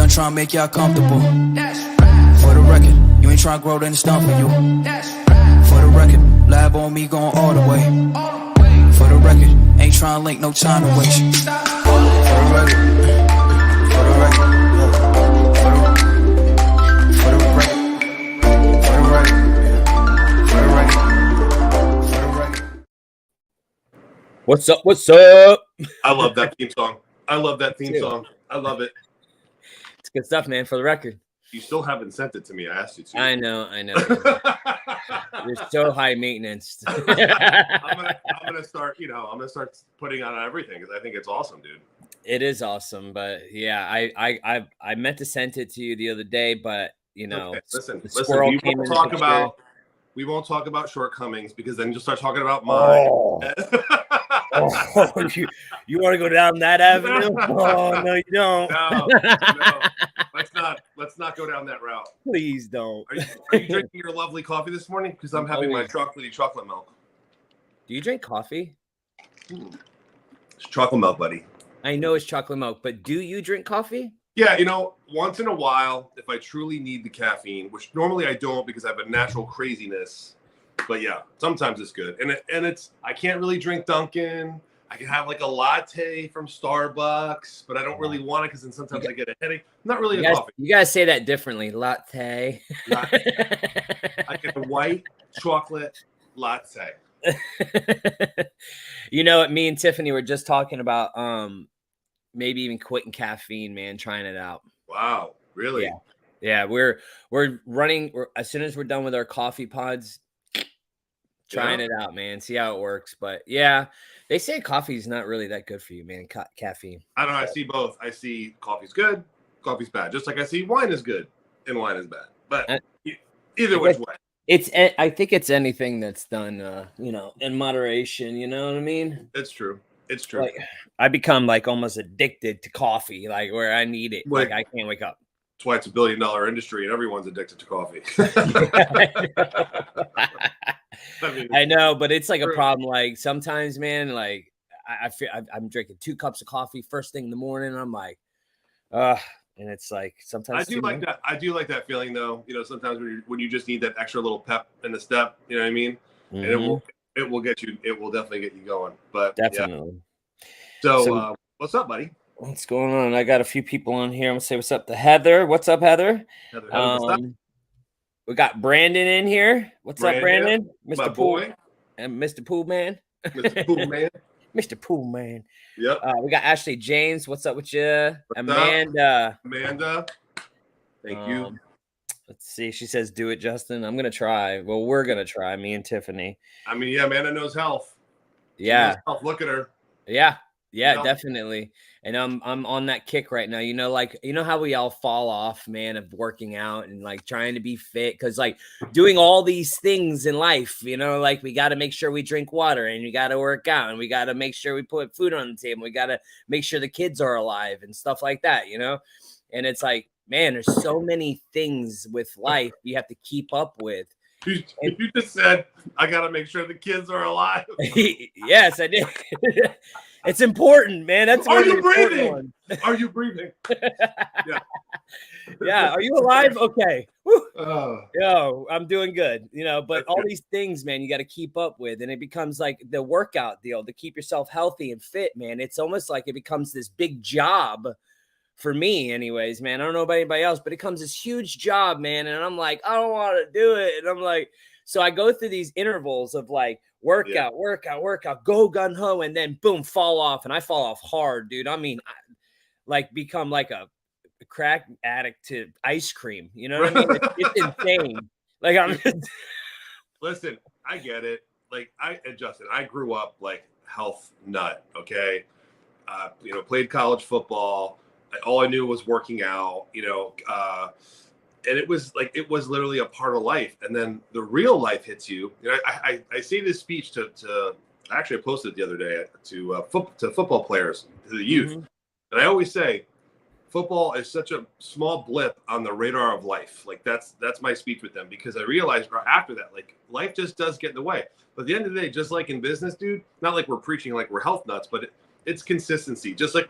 done trying to make y'all comfortable. For the record, you ain't trying to grow, then it's done for you. For the record, lab on me going all the way. For the record, ain't trying to link, no time to waste. For the record, for the record, for the record, for the record, for the record, for the record. What's up? What's up? I love that theme song. I love that theme song. I love it. It's good stuff, man. For the record, you still haven't sent it to me. I asked you to. I know. You're so high maintenance. I'm gonna start. I'm gonna start putting on everything because I think it's awesome, dude. It is awesome, but yeah, I meant to send it to you the other day, but Okay. Listen. We won't talk about shortcomings because then you'll start talking about mine. You want to go down that avenue? Oh no, you don't. No. Let's not go down that route. Please don't. Are you drinking your lovely coffee this morning? Because I'm having my chocolate milk. Do you drink coffee? It's chocolate milk, buddy. I know it's chocolate milk, but do you drink coffee? Yeah, once in a while, if I truly need the caffeine, which normally I don't because I have a natural craziness. But yeah, sometimes it's good. And it's I can't really drink Dunkin'. I can have like a latte from Starbucks, but I don't really want it because then sometimes I get a headache. I'm not really a coffee. You guys say that differently. Latte. I get a white chocolate latte. Me and Tiffany were just talking about maybe even quitting caffeine, man, trying it out. Wow, really? Yeah, we're running as soon as we're done with our coffee pods, trying it out, man, see how it works. But yeah, they say coffee is not really that good for you, man. Caffeine. I don't know. I see both. I see coffee's good, coffee's bad. Just like I see wine is good and wine is bad. But either which way. I think it's anything that's done, in moderation. You know what I mean? It's true. It's true. Like, I become like almost addicted to coffee, like where I need it. Like I can't wake up. That's why it's $1 billion industry and everyone's addicted to coffee. I know, but it's like a problem. Like sometimes, man, like I feel I'm drinking 2 cups of coffee first thing in the morning. And I'm like, and it's like sometimes I do like that. I do like that feeling though. Sometimes when you just need that extra little pep in the step. You know what I mean? Mm-hmm. And it will get you. It will definitely get you going. But definitely. Yeah. So what's up, buddy? What's going on? I got a few people on here. I'm gonna say what's up to Heather. What's up, Heather? We got Brandon in here. What's up, Brandon? Mr. Pool and Mr. Pool Man. Mr. Pool Man. Mr. Pool Man. Yep. We got Ashley James. What's up with you? What's Amanda. Thank you. Let's see. She says, "Do it, Justin." I'm gonna try. Well, we're gonna try. Me and Tiffany. I mean, yeah, Amanda knows health. Yeah. Look at her. Yeah, definitely. And I'm on that kick right now. How we all fall off, man, of working out and like trying to be fit, because like doing all these things in life, like we got to make sure we drink water and you got to work out and we got to make sure we put food on the table. We got to make sure the kids are alive and stuff like that, And it's like, man, there's so many things with life you have to keep up with. You just said, I got to make sure the kids are alive. Yes, I did. It's important, man. Are you breathing? Are you breathing? Yeah. Yeah. Are you alive? Okay. Yo, I'm doing good. But all these things, man, you got to keep up with. And it becomes like the workout deal to keep yourself healthy and fit, man. It's almost like it becomes this big job for me anyways, man. I don't know about anybody else, but it becomes this huge job, man. And I'm like, I don't want to do it. And I'm like, so I go through these intervals of like workout, go gun ho, and then boom, fall off. And I fall off hard, dude. I mean, become like a crack addict to ice cream. You know what I mean? It's insane. Like Listen, I get it. Like Justin, I grew up like health nut. Okay. Played college football. All I knew was working out, and it was literally a part of life. And then the real life hits you. I say this speech to actually I posted it the other day to football players, to the youth. Mm-hmm. And I always say, football is such a small blip on the radar of life. Like that's my speech with them, because I realized after that, like life just does get in the way. But at the end of the day, just like in business, dude, not like we're preaching like we're health nuts, but it's consistency. Just like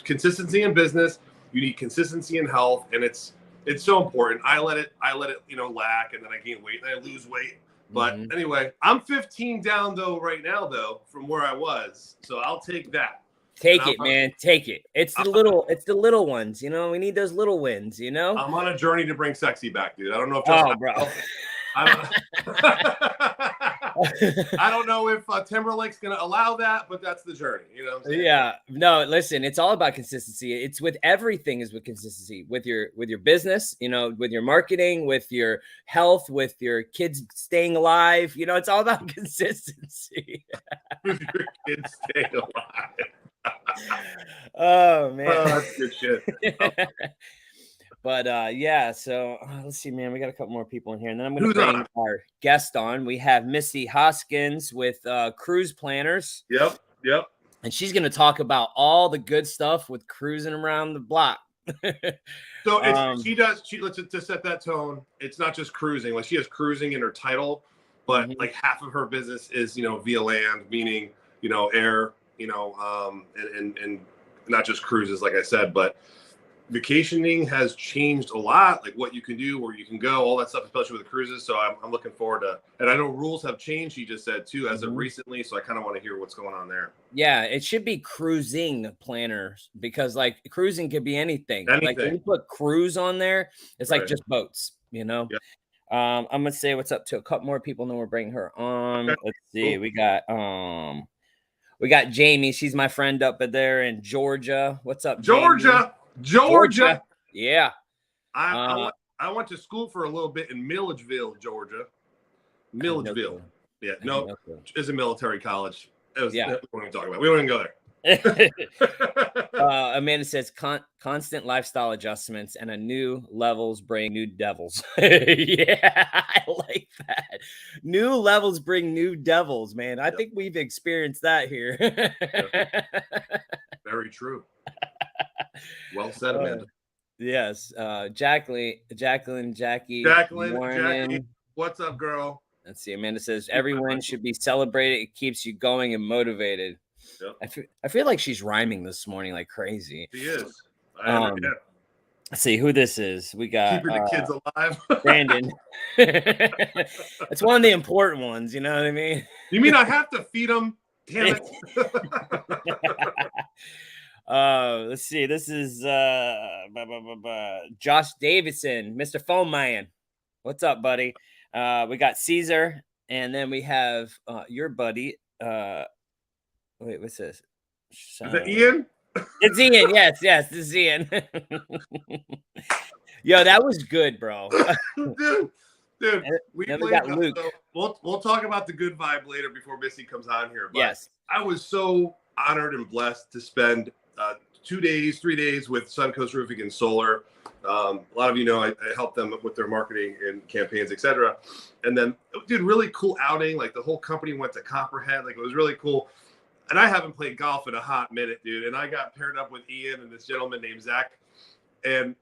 consistency in business, You need consistency in health, and it's so important. I let it lack, and then I gain weight and I lose weight. But anyway, I'm 15 down right now from where I was. So I'll take that. Take it, man. Take it. It's the little ones, we need those little wins, I'm on a journey to bring sexy back, dude. I don't know if bro. I don't know if Timberlake's going to allow that, but that's the journey. You know what I'm saying? Yeah. No, listen, it's all about consistency. It's with everything is with consistency, with your business, with your marketing, with your health, with your kids staying alive. It's all about consistency. With your kids staying alive. Oh, man. Oh, that's good shit. But so let's see, man. We got a couple more people in here, and then I'm going to bring our guest on. We have Missy Hoskins with Cruise Planners. Yep. And she's going to talk about all the good stuff with cruising around the block. So she let's to set that tone. It's not just cruising. Like, she has cruising in her title, but like half of her business is via land, meaning air, and not just cruises, like I said, but vacationing has changed a lot, like what you can do, where you can go, all that stuff, especially with the cruises. So I'm looking forward to, and I know rules have changed, he just said too, as of recently. So I kind of want to hear what's going on there. Yeah, it should be cruising planners, because like cruising could be anything. Like when you put cruise on there, it's like just boats, Yep. I'm gonna say what's up to a couple more people, and then we're bringing her on. Okay. Let's see, cool. We got Jamie. She's my friend up there in Georgia. What's up, Georgia? Yeah. I went to school for a little bit in Milledgeville, Georgia. Milledgeville. Yeah, no, it's a military college. We don't even talk about it. We don't even go there. Amanda says constant lifestyle adjustments and a new levels bring new devils. Yeah, I like that. New levels bring new devils, man. I think we've experienced that here. Very true. Well said, Amanda. Yes. Jackie. Jackie, what's up, girl? Let's see. Amanda says everyone should be celebrated. It keeps you going and motivated. Yep. I feel like she's rhyming this morning like crazy. She is. Let's see who this is. We got keeping the kids alive. Brandon. It's one of the important ones. You know what I mean? You mean I have to feed them? Damn it. Let's see. This is Josh Davidson, Mr. Phone Man. What's up, buddy? We got Caesar, and then we have your buddy. Wait, what's this? Is that Ian? It's Ian. Yes, this is Ian. Yo, that was good, bro. Dude, we got Luke. So we'll talk about the good vibe later before Missy comes on here. But yes, I was so honored and blessed to spend 3 days with Suncoast Roofing and Solar. A lot of I helped them with their marketing and campaigns, etc. And then, dude, really cool outing. Like the whole company went to Copperhead. Like it was really cool. And I haven't played golf in a hot minute, dude. And I got paired up with Ian and this gentleman named Zach. And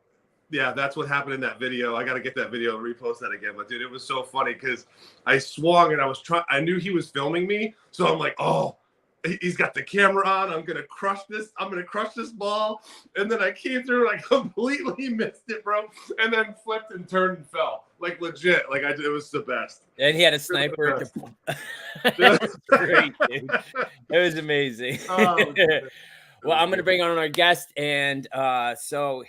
yeah, that's what happened in that video. I got to get that video and repost that again. But dude, it was so funny because I swung and I knew he was filming me. So I'm like, oh, he's got the camera on. I'm gonna crush this ball. And then I came through and I completely missed it, bro. And then flipped and turned and fell. Like legit. Like it was the best. And he had a sniper. That's great, dude. It was amazing. Oh, well, I'm gonna bring on our guest, and so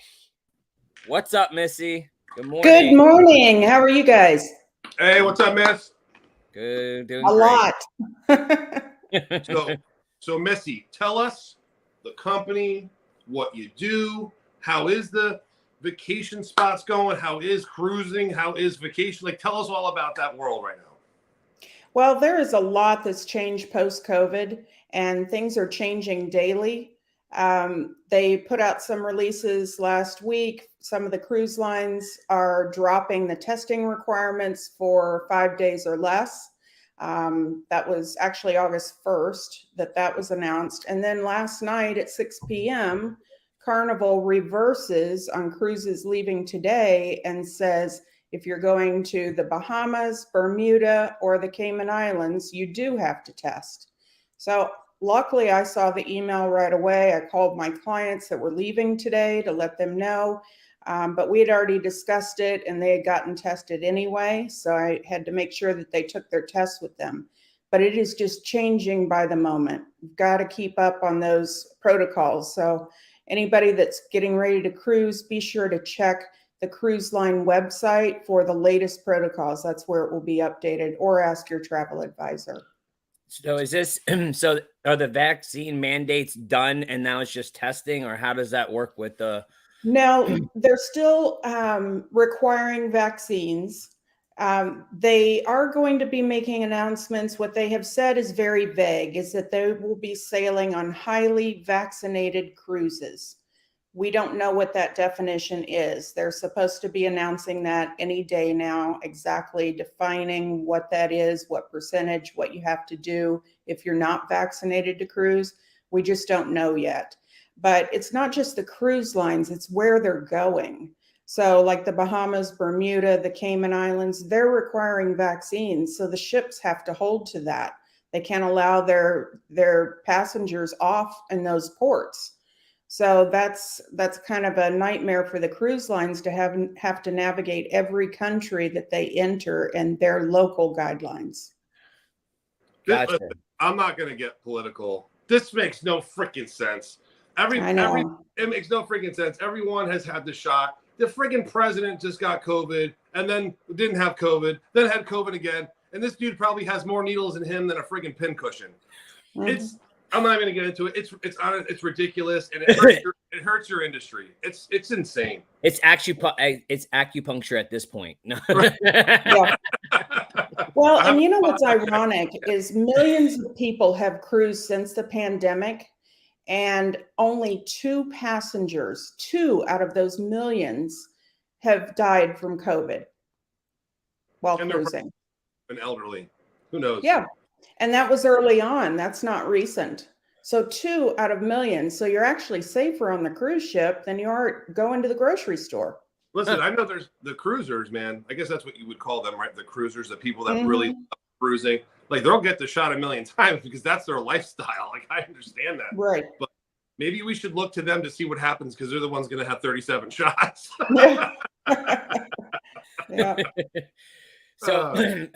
what's up, Missy? Good morning. Good morning. How are you guys? Hey, what's up, Miss? Good, doing a lot. So Missy, tell us the company, what you do, how is the vacation spots going, how is cruising, how is vacation? Like, tell us all about that world right now. Well, there is a lot that's changed post-COVID, and things are changing daily. They put out some releases last week. Some of the cruise lines are dropping the testing requirements for 5 days or less. That was actually August 1st that was announced. And then last night at 6 p.m., Carnival reverses on cruises leaving today and says, if you're going to the Bahamas, Bermuda, or the Cayman Islands, you do have to test. So luckily I saw the email right away. I called my clients that were leaving today to let them know. But we had already discussed it and they had gotten tested anyway. So I had to make sure that they took their tests with them. But it is just changing by the moment. You've got to keep up on those protocols. So anybody that's getting ready to cruise, be sure to check the cruise line website for the latest protocols. That's where it will be updated, or ask your travel advisor. So is this, so are the vaccine mandates done and now it's just testing, or how does that work with the? No, they're still requiring vaccines. They are going to be making announcements. What they have said is very vague, is that they will be sailing on highly vaccinated cruises. We don't know what that definition is. They're supposed to be announcing that any day now, exactly defining what that is, what percentage, what you have to do if you're not vaccinated to cruise. We just don't know yet. But it's not just the cruise lines, it's where they're going. So like the Bahamas, Bermuda, the Cayman Islands, they're requiring vaccines. So the ships have to hold to that. They can't allow their passengers off in those ports. So that's kind of a nightmare for the cruise lines to have to navigate every country that they enter and their local guidelines. Gotcha. Listen, I'm not going to get political. This makes no freaking sense. It makes no freaking sense. Everyone has had the shot. The freaking president just got COVID and then didn't have COVID, then had COVID again. And this dude probably has more needles in him than a freaking pincushion. Mm-hmm. I'm not even gonna get into it. It's ridiculous, and it hurts your industry. It's insane. It's acupuncture at this point. No. Yeah. Well, and you know what's ironic is millions of people have cruised since the pandemic, and only 2 passengers, 2 out of those millions, have died from COVID while cruising. An elderly, who knows? Yeah. And that was early on. That's not recent. So 2 out of millions. So you're actually safer on the cruise ship than you are going to the grocery store. Listen, I know there's the cruisers, man. I guess that's what you would call them, right? The cruisers, the people that really love cruising. Like, they'll get the shot a million times because that's their lifestyle. Like, I understand that. Right. But maybe we should look to them to see what happens, because they're the ones going to have 37 shots. Yeah. So,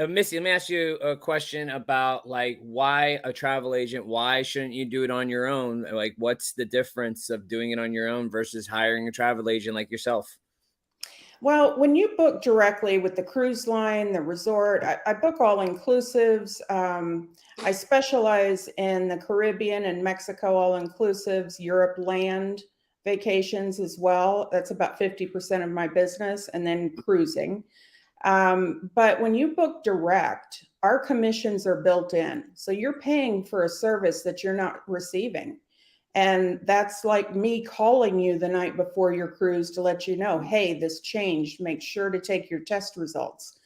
Missy, let me ask you a question about, like, why a travel agent? Why shouldn't you do it on your own? Like, what's the difference of doing it on your own versus hiring a travel agent like yourself? Well, when you book directly with the cruise line, the resort, I book all inclusives. I specialize in the Caribbean and Mexico all inclusives, Europe land vacations as well. That's about 50% of my business, and then cruising. But when you book direct, our commissions are built in. So you're paying for a service that you're not receiving. And that's like me calling you the night before your cruise to let you know, hey, this changed. Make sure to take your test results.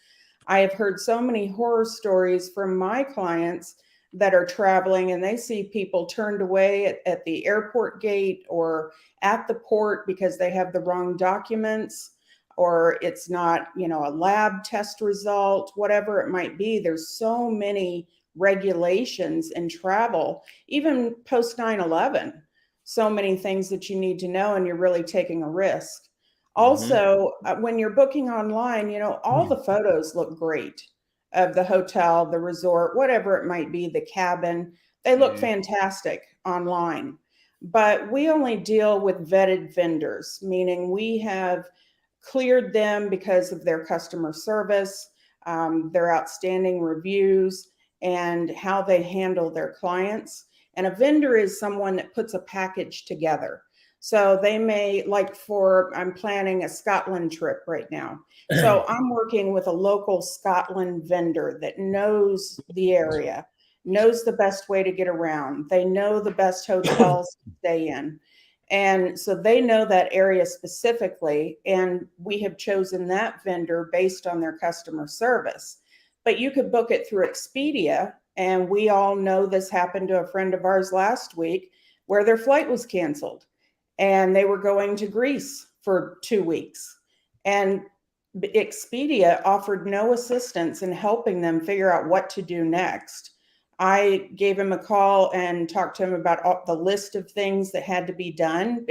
I have heard so many horror stories from my clients that are traveling, and they see people turned away at the airport gate or at the port because they have the wrong documents, or it's not, a lab test result, whatever it might be. There's so many regulations in travel, even post 9/11, so many things that you need to know, and you're really taking a risk. Also, when you're booking online, all the photos look great of the hotel, the resort, whatever it might be, the cabin. They look fantastic online. But we only deal with vetted vendors, meaning we have cleared them because of their customer service, their outstanding reviews, and how they handle their clients. And a vendor is someone that puts a package together. So they may, I'm planning a Scotland trip right now. So I'm working with a local Scotland vendor that knows the area, knows the best way to get around. They know the best hotels to stay in. And so they know that area specifically, and we have chosen that vendor based on their customer service. But you could book it through Expedia, and we all know this happened to a friend of ours last week where their flight was canceled and they were going to Greece for 2 weeks. And Expedia offered no assistance in helping them figure out what to do next. I gave him a call and talked to him about the list of things that had to be done.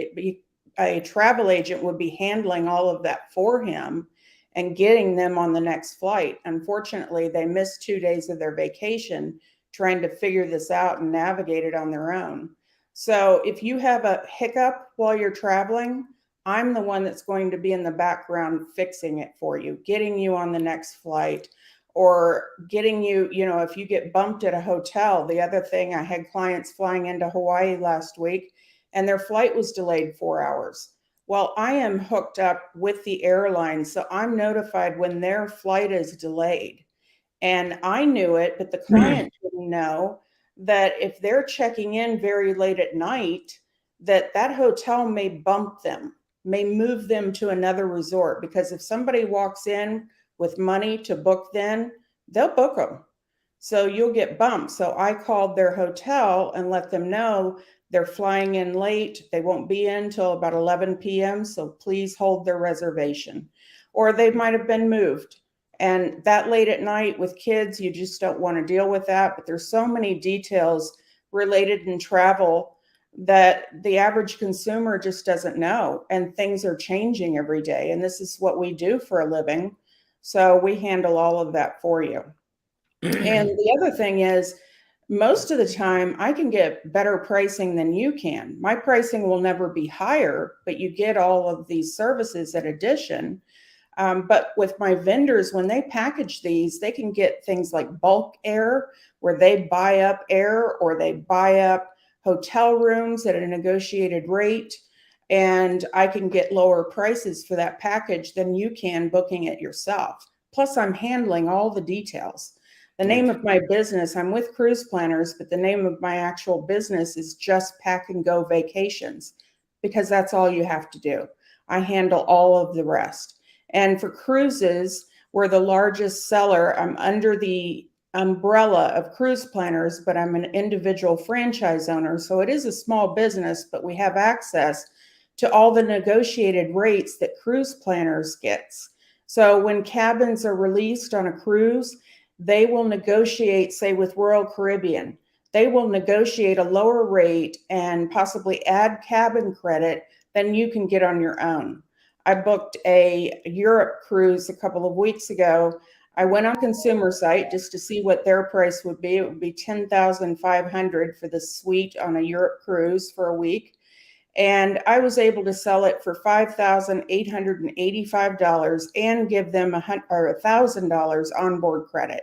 A travel agent would be handling all of that for him and getting them on the next flight. Unfortunately, they missed 2 days of their vacation trying to figure this out and navigate it on their own. So if you have a hiccup while you're traveling, I'm the one that's going to be in the background fixing it for you, getting you on the next flight, or getting you, if you get bumped at a hotel. The other thing, I had clients flying into Hawaii last week and their flight was delayed 4 hours. Well, I am hooked up with the airline, so I'm notified when their flight is delayed. And I knew it, but the client didn't know that if they're checking in very late at night, that hotel may bump them, may move them to another resort, because if somebody walks in with money to book, then they'll book them. So you'll get bumped. So I called their hotel and let them know they're flying in late. They won't be in till about 11 p.m. So please hold their reservation. Or they might have been moved. And that late at night with kids, you just don't want to deal with that. But there's so many details related in travel that the average consumer just doesn't know. And things are changing every day. And this is what we do for a living. So we handle all of that for you. And the other thing is, most of the time I can get better pricing than you can. My pricing will never be higher, but you get all of these services in addition. But with my vendors, when they package these, they can get things like bulk air, where they buy up air or they buy up hotel rooms at a negotiated rate. And I can get lower prices for that package than you can booking it yourself. Plus, I'm handling all the details. The name of my business, I'm with Cruise Planners, but the name of my actual business is Just Pack and Go Vacations, because that's all you have to do. I handle all of the rest. And for cruises, we're the largest seller. I'm under the umbrella of Cruise Planners, but I'm an individual franchise owner. So it is a small business, but we have access to all the negotiated rates that Cruise Planners gets. So when cabins are released on a cruise, they will negotiate, say with Royal Caribbean, they will negotiate a lower rate and possibly add cabin credit than you can get on your own. I booked a Europe cruise a couple of weeks ago. I went on consumer site just to see what their price would be. It would be $10,500 for the suite on a Europe cruise for a week. And I was able to sell it for $5,885 and give them $1,000 onboard credit.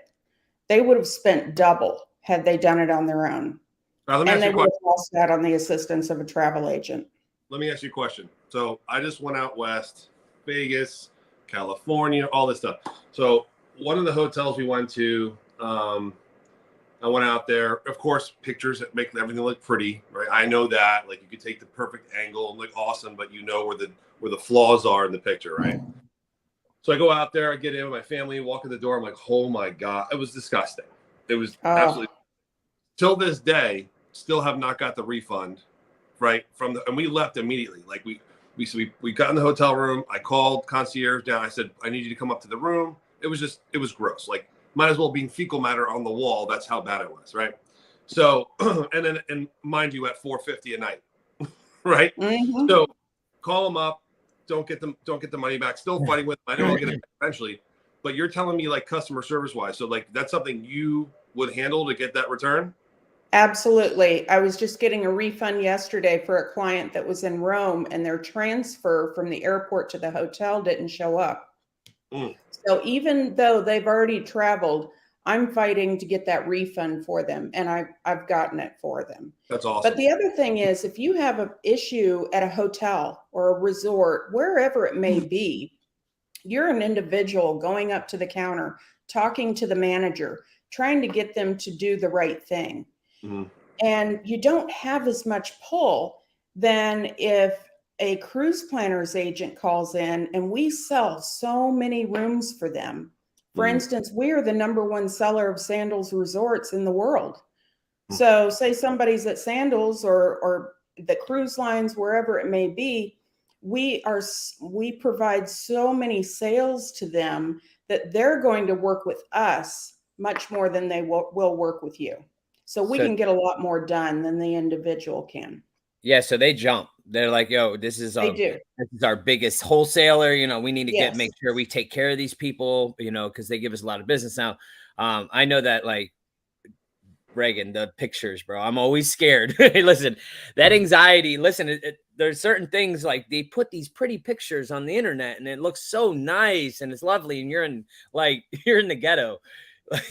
They would have spent double had they done it on their own. And they would have lost that on the assistance of a travel agent. Let me ask you a question. So I just went out west, Vegas, California, all this stuff. So one of the hotels we went to, I went out there, of course, pictures that make everything look pretty, right? I know that, like, you could take the perfect angle and look awesome, but you know where the flaws are in the picture, right? So I go out there, I get in with my family, walk in the door. I'm like, oh my God, it was disgusting. It was absolutely, till this day, still have not got the refund, right? And we left immediately. Like we got in the hotel room. I called concierge down. I said, I need you to come up to the room. It was gross. Like, might as well be fecal matter on the wall. That's how bad it was, right? So, and mind you, at $450 a night, right? Mm-hmm. So, call them up. Don't get the money back. Still fighting with them. I know I'll get it eventually, but you're telling me, like, customer service wise, so like that's something you would handle to get that return? Absolutely. I was just getting a refund yesterday for a client that was in Rome, and their transfer from the airport to the hotel didn't show up. So even though they've already traveled, I'm fighting to get that refund for them, and I've gotten it for them. That's awesome. But the other thing is, if you have an issue at a hotel or a resort, wherever it may be, you're an individual going up to the counter, talking to the manager, trying to get them to do the right thing. Mm-hmm. And you don't have as much pull than if a Cruise Planners agent calls in and we sell so many rooms for them. For instance, we are the #1 seller of Sandals resorts in the world. So say somebody's at Sandals or the cruise lines, wherever it may be, we provide so many sales to them that they're going to work with us much more than they will work with you. So we can get a lot more done than the individual can. Yeah, so they jump. They're like, yo, this is our biggest wholesaler. You know, we need to make sure we take care of these people, you know, because they give us a lot of business now. I know that, like, Reagan, the pictures, bro, I'm always scared. Hey, listen, that anxiety, listen, there's certain things, like, they put these pretty pictures on the internet and it looks so nice and it's lovely, and you're in the ghetto. Let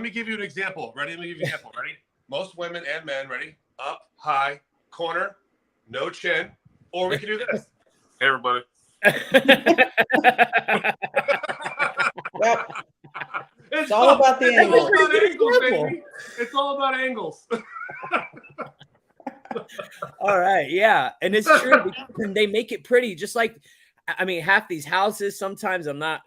me give you an example. Ready? Let me give you an example. Ready? Most women and men, ready? Up, high, corner, no chin, or we can do this. Hey, everybody. Yep. It's all about the angles. It's all about angles. All right, yeah, and it's true. They make it pretty, just like, I mean, half these houses, sometimes I'm not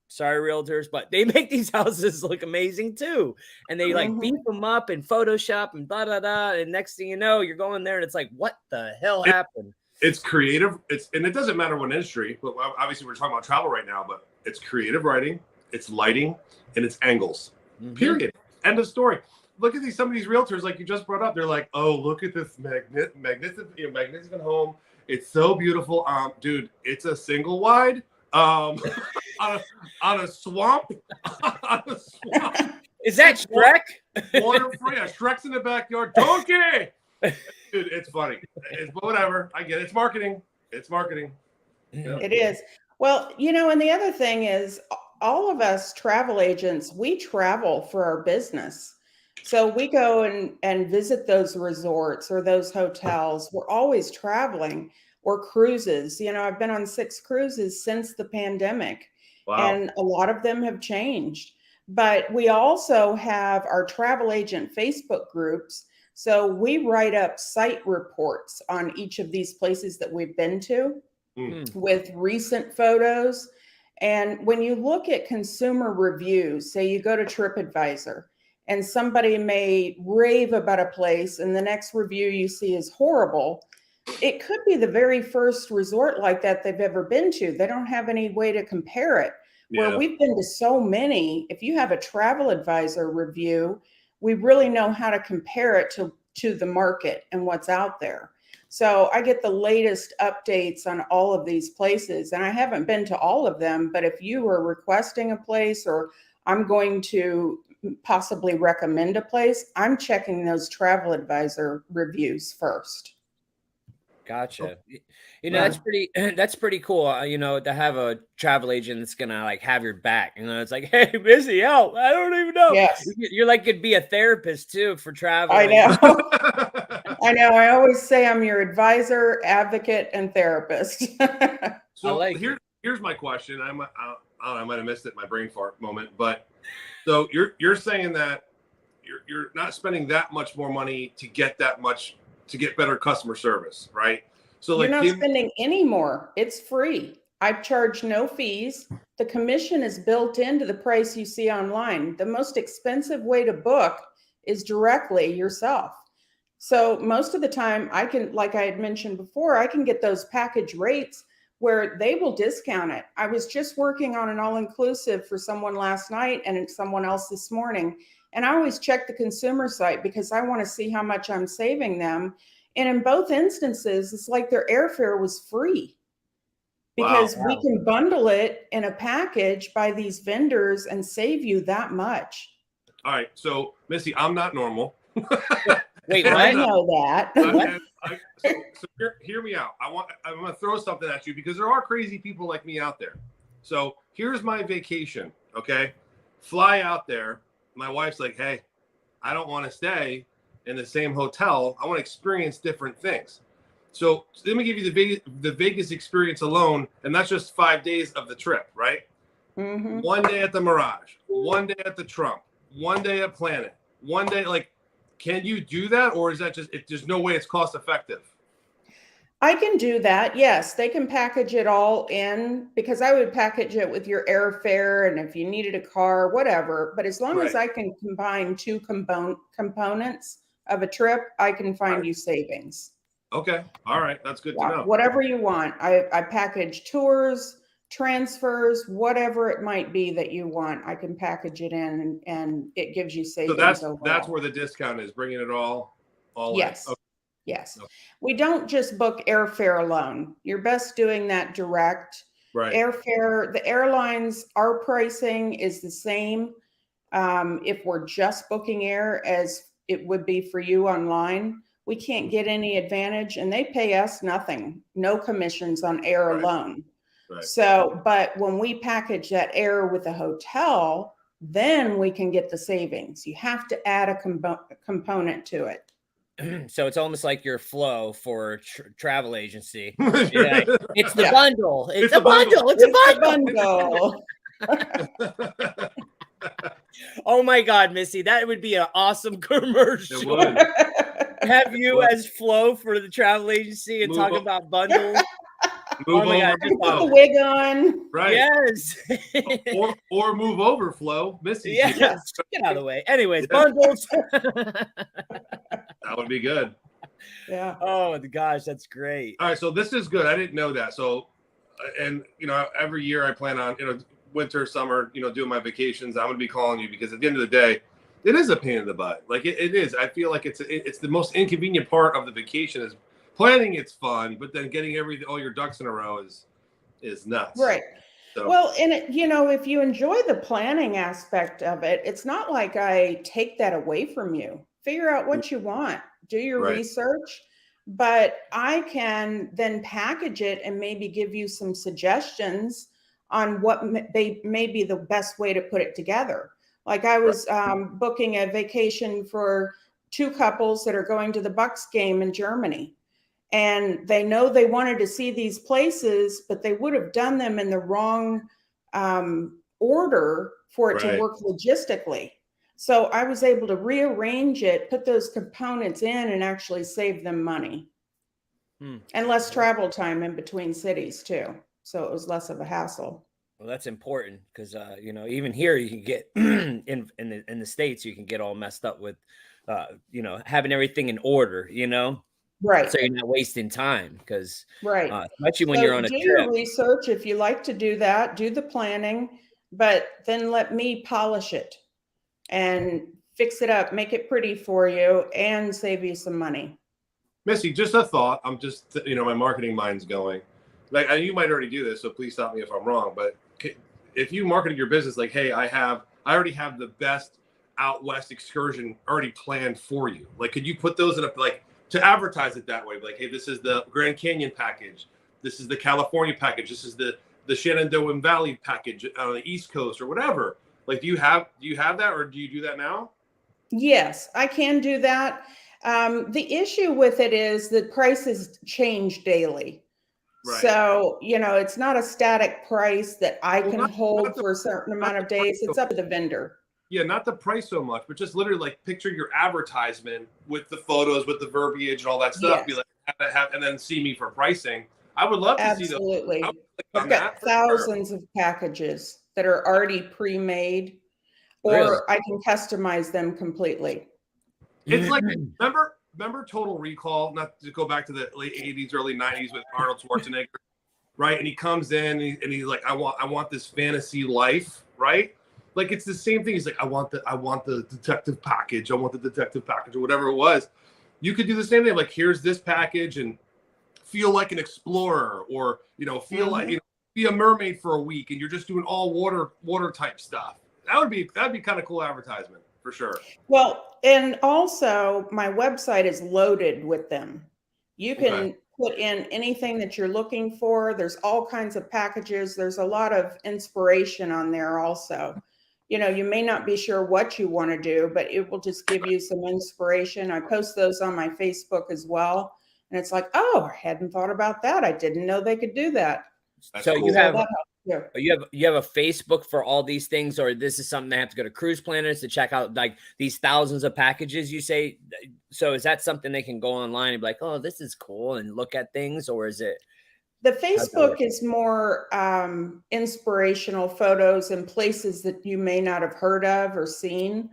sorry, realtors, but they make these houses look amazing too. And they like beef them up and Photoshop and blah, blah, blah. And next thing you know, you're going there and it's like, what the hell happened? It's creative. And it doesn't matter what industry, but obviously we're talking about travel right now, but it's creative writing, it's lighting, and it's angles, period. End of story. Look at some of these realtors, like you just brought up. They're like, oh, look at this magnificent home. It's so beautiful. Dude, it's a single wide on a swamp. On a swamp. Is that Shrek? Water free. Shrek's in the backyard. Donkey! Dude, it's funny. But whatever. I get it. It's marketing. It's marketing. Yeah. It is. Well, you know, and the other thing is, all of us travel agents, we travel for our business. So we go and visit those resorts or those hotels. We're always traveling, or cruises. You know, I've been on 6 cruises since the pandemic. Wow. And a lot of them have changed. But we also have our travel agent Facebook groups. So we write up site reports on each of these places that we've been to with recent photos. And when you look at consumer reviews, say you go to TripAdvisor, and somebody may rave about a place and the next review you see is horrible, it could be the very first resort like that they've ever been to. They don't have any way to compare it. Yeah. Where we've been to so many, if you have a travel advisor review, we really know how to compare it to the market and what's out there. So I get the latest updates on all of these places, and I haven't been to all of them, but if you are requesting a place or I'm going to possibly recommend a place, I'm checking those travel advisor reviews first. Gotcha. You know, that's pretty cool. You know, to have a travel agent that's gonna like have your back. You know, it's like, hey, Missy, help! I don't even know. Yes, you're like could be a therapist too for travel. I know. I know. I always say I'm your advisor, advocate, and therapist. So here's my question. I might have missed it, my brain fart moment, but so you're saying that you're not spending that much more money to get better customer service, right? So like you're not spending any more. It's free. I charge no fees. The commission is built into the price you see online. The most expensive way to book is directly yourself. So most of the time I can, like I had mentioned before, I can get those package rates where they will discount it. I was just working on an all-inclusive for someone last night and someone else this morning. And I always check the consumer site because I want to see how much I'm saving them. And in both instances, it's like their airfare was free because we can bundle it in a package by these vendors and save you that much. All right. So, Missy, I'm not normal. Wait, I know that. So hear me out. I'm going to throw something at you because there are crazy people like me out there. So here's my vacation. Okay. Fly out there. My wife's like, hey, I don't want to stay in the same hotel. I want to experience different things. So let me give you the Vegas experience alone. And that's just 5 days of the trip, right? Mm-hmm. 1 day at the Mirage, 1 day at the Trump, 1 day at Planet, 1 day, like, can you do that? Or is that there's no way it's cost effective? I can do that. Yes, they can package it all in because I would package it with your airfare and if you needed a car, whatever. But as long as I can combine 2 components of a trip, I can find you savings. Okay. All right. That's good to know. Whatever you want. I package tours, transfers, whatever it might be that you want. I can package it in and it gives you savings. So that's where the discount is, bringing it all yes. in. Okay. Yes. Okay. We don't just book airfare alone. You're best doing that direct. Right. Airfare, the airlines, our pricing is the same if we're just booking air as it would be for you online. We can't get any advantage, and they pay us nothing, no commissions on air alone. Right. So, but when we package that air with a hotel, then we can get the savings. You have to add a component to it. So it's almost like your flow for travel agency. Yeah, it's the bundle. It's a bundle. It's a bundle. Oh my God, Missy, that would be an awesome commercial. It would. Have you as Flo for the travel agency and talk about bundles? Move oh my God, just put the wig on. Right. Yes. or move over, Flo. Missy. Yes. Get out of the way. Anyways, bundles. That would be good. Yeah. Oh gosh, that's great. All right, so this is good. I didn't know that. So, and every year I plan on winter, summer, doing my vacations. I'm gonna be calling you because at the end of the day, it is a pain in the butt. Like it is. I feel like it's the most inconvenient part of the vacation is planning. It's fun, but then getting all your ducks in a row is nuts. Right. So. Well, and if you enjoy the planning aspect of it, it's not like I take that away from you. Figure out what you want, do your research, but I can then package it and maybe give you some suggestions on what may be the best way to put it together. Like I was booking a vacation for 2 couples that are going to the Bucks game in Germany. And they know they wanted to see these places, but they would have done them in the wrong order for it to work logistically. So I was able to rearrange it, put those components in, and actually save them money. And less travel time in between cities too. So it was less of a hassle. Well, that's important because even here you can get in the States, you can get all messed up with having everything in order, Right. So you're not wasting time because especially when you're on a do trip. Your research if you like to do that, do the planning, but then let me polish it and fix it up, make it pretty for you, and save you some money. Missy, just a thought. I'm just, my marketing mind's going. Like, you might already do this, so please stop me if I'm wrong. But if you marketed your business like, hey, I already have the best out west excursion already planned for you. Like, could you put those in to advertise it that way? Like, hey, this is the Grand Canyon package. This is the California package. This is the Shenandoah Valley package on the East Coast or whatever. Like, do you have that, or do you do that now? Yes, I can do that. The issue with it is that prices change daily. Right. So, it's not a static price that I can hold for a certain amount of days. It's up to the vendor. Yeah, not the price so much, but just literally like picture your advertisement with the photos, with the verbiage and all that stuff. Yes. Be like, and then see me for pricing. I would love to see those. Absolutely. I've got thousands of packages that are already pre-made, or I can customize them completely. It's like, remember Total Recall, not to go back to the late 80s, early 90s with Arnold Schwarzenegger, right? And he comes in and he's like, I want this fantasy life, right? Like, it's the same thing. He's like, I want the detective package. I want the detective package, or whatever it was. You could do the same thing. Like, here's this package and feel like an explorer, or, feel like, be a mermaid for a week and you're just doing all water type stuff. That'd be kind of cool advertisement for sure. Well, and also my website is loaded with them. You can put in anything that you're looking for. There's all kinds of packages. There's a lot of inspiration on there also. You may not be sure what you want to do, but it will just give you some inspiration. I post those on my Facebook as well. And it's like, oh, I hadn't thought about that. I didn't know they could do that. That's so cool. you have a Facebook for all these things, or this is something they have to go to Cruise Planners to check out, like these thousands of packages you say. So is that something they can go online and be like, oh, this is cool, and look at things, or is it? The Facebook is more inspirational photos and places that you may not have heard of or seen.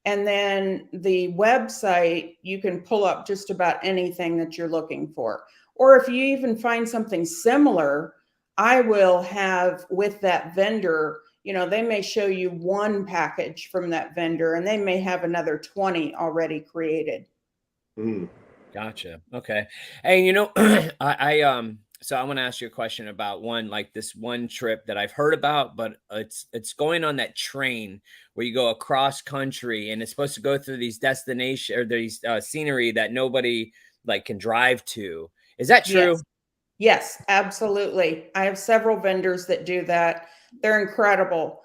And then the website, you can pull up just about anything that you're looking for. Or if you even find something similar, I will have with that vendor, they may show you one package from that vendor and they may have another 20 already created. Gotcha. Okay. And so I want to ask you a question about this one trip that I've heard about, but it's going on that train where you go across country and it's supposed to go through these destinations or these scenery that nobody can drive to. Is that true? Yes, absolutely. I have several vendors that do that. They're incredible.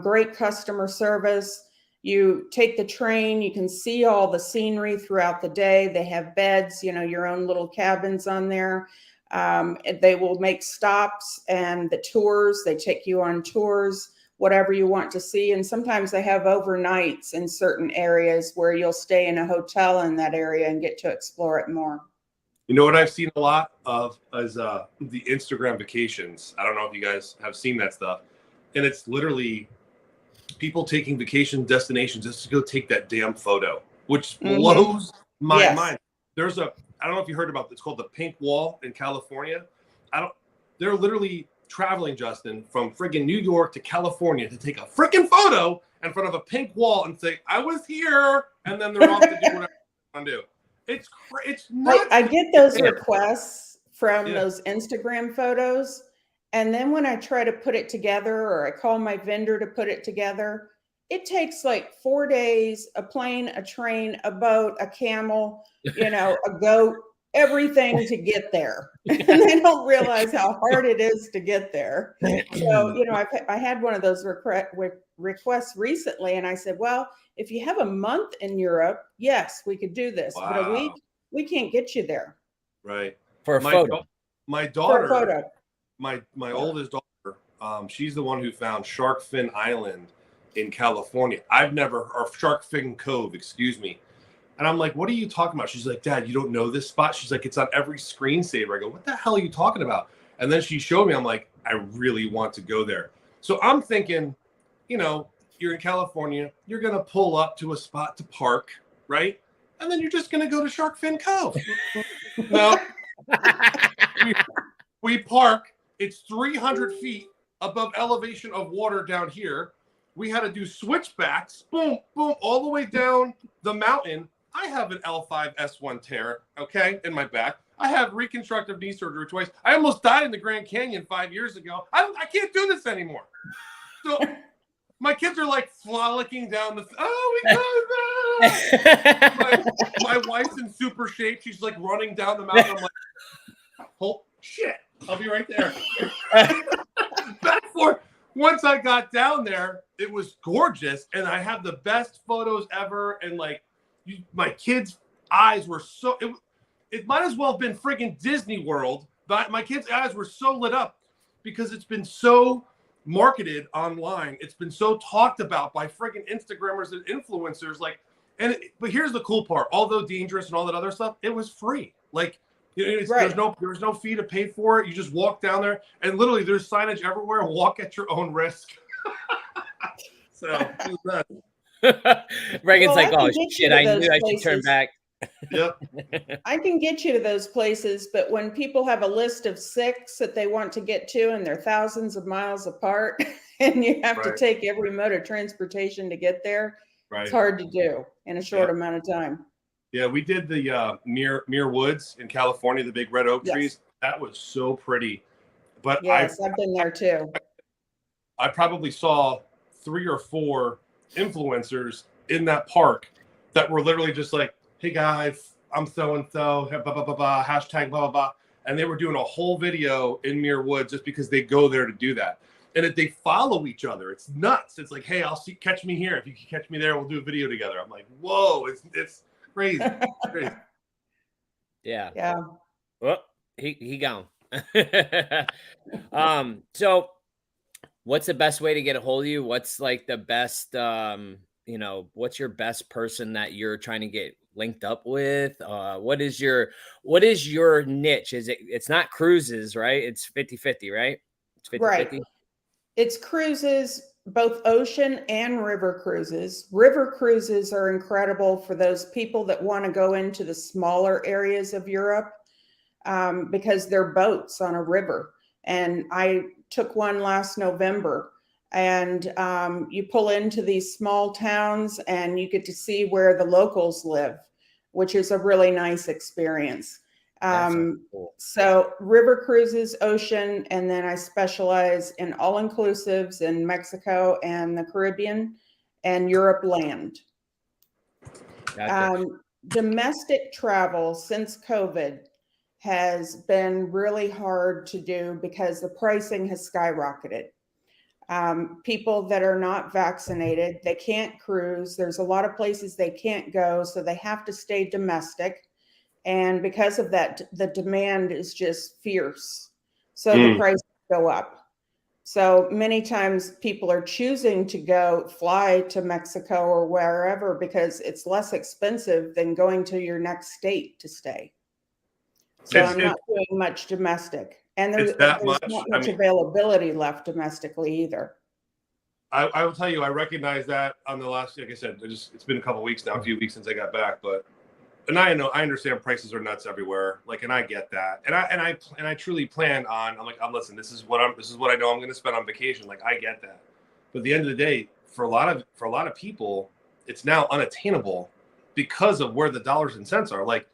Great customer service. You take the train, you can see all the scenery throughout the day. They have beds, your own little cabins on there. They will make stops and the tours, they take you on tours, whatever you want to see. And sometimes they have overnights in certain areas where you'll stay in a hotel in that area and get to explore it more. You know what I've seen a lot of is the Instagram vacations. I don't know if you guys have seen that stuff. And it's literally people taking vacation destinations just to go take that damn photo, which blows my mind. I don't know if you heard about this. It's called the Pink Wall in California. They're literally traveling, Justin, from friggin' New York to California to take a friggin' photo in front of a pink wall and say, I was here. And then they're off to do whatever they want to do. It's nuts. I get those requests from those Instagram photos. And then when I try to put it together or I call my vendor to put it together, it takes like 4 days, a plane, a train, a boat, a camel, a goat, everything to get there. And they don't realize how hard it is to get there. So, I had one of those requests recently and I said, well, if you have a month in Europe, yes, we could do this. Wow. But a week, we can't get you there. Right. For a photo. My daughter, for a photo. my oldest daughter, she's the one who found Shark Fin Island in California. or Shark Fin Cove, excuse me. And I'm like, what are you talking about? She's like, Dad, you don't know this spot? She's like, it's on every screensaver. I go, what the hell are you talking about? And then she showed me, I'm like, I really want to go there. So I'm thinking, you're in California, you're going to pull up to a spot to park, right? And then you're just going to go to Shark Fin Cove. No. We park. It's 300 feet above elevation of water down here. We had to do switchbacks, boom, boom, all the way down the mountain. I have an L5 S1 tear, okay, in my back. I have reconstructive knee surgery twice. I almost died in the Grand Canyon 5 years ago. I can't do this anymore. So my kids are like frolicking down we go there. My wife's in super shape. She's like running down the mountain. I'm like, oh shit, I'll be right there. Back forth. Once I got down there, it was gorgeous, and I have the best photos ever. And my kids' eyes were so it might as well have been friggin' Disney World. But my kids' eyes were so lit up because it's been so marketed online. It's been so talked about by friggin' Instagrammers and influencers. But here's the cool part. Although dangerous and all that other stuff, it was free. There's no fee to pay for it. You just walk down there, and literally there's signage everywhere. Walk at your own risk. So it was nuts. Reagan's oh shit! I knew I should turn back. Yep. I can get you to those places, but when people have a list of 6 that they want to get to and they're thousands of miles apart and you have to take every mode of transportation to get there, it's hard to do in a short amount of time. Yeah, we did the Muir Woods in California, the big red oak trees. That was so pretty. But yes, I've been there too. I probably saw 3 or 4 influencers in that park that were literally just like, hey guys, I'm so-and-so, blah, blah, blah, blah, hashtag blah, blah, blah. And they were doing a whole video in Muir Woods just because they go there to do that. And they follow each other. It's nuts. It's like, hey, catch me here. If you can catch me there, we'll do a video together. I'm like, whoa, it's crazy. Crazy. Yeah. Yeah. Well, he gone. So what's the best way to get a hold of you? What's the best, what's your best person that you're trying to get linked up with? What is your niche? It's not cruises, right? It's 50-50, right? It's 50-50. Right. It's cruises, both ocean and river cruises. River cruises are incredible for those people that want to go into the smaller areas of Europe because they're boats on a river. And I took one last November. And you pull into these small towns and you get to see where the locals live, which is a really nice experience. Cool. So river cruises, ocean, and then I specialize in all-inclusives in Mexico and the Caribbean and Europe land. Gotcha. Domestic travel since COVID has been really hard to do because the pricing has skyrocketed. People that are not vaccinated, they can't cruise. There's a lot of places they can't go, so they have to stay domestic. And because of that, the demand is just fierce. So the prices go up. So many times people are choosing to fly to Mexico or wherever because it's less expensive than going to your next state to stay. So I'm not doing much domestic. And there's not much availability left domestically either. I will tell you, I recognize that on the last, like I said, it's been a couple of weeks now, a few weeks since I got back, and I understand prices are nuts everywhere. Like, and I get that. And I truly plan on, listen, this is what I know I'm going to spend on vacation. Like, I get that. But at the end of the day, for a lot of people, it's now unattainable because of where the dollars and cents are. Like,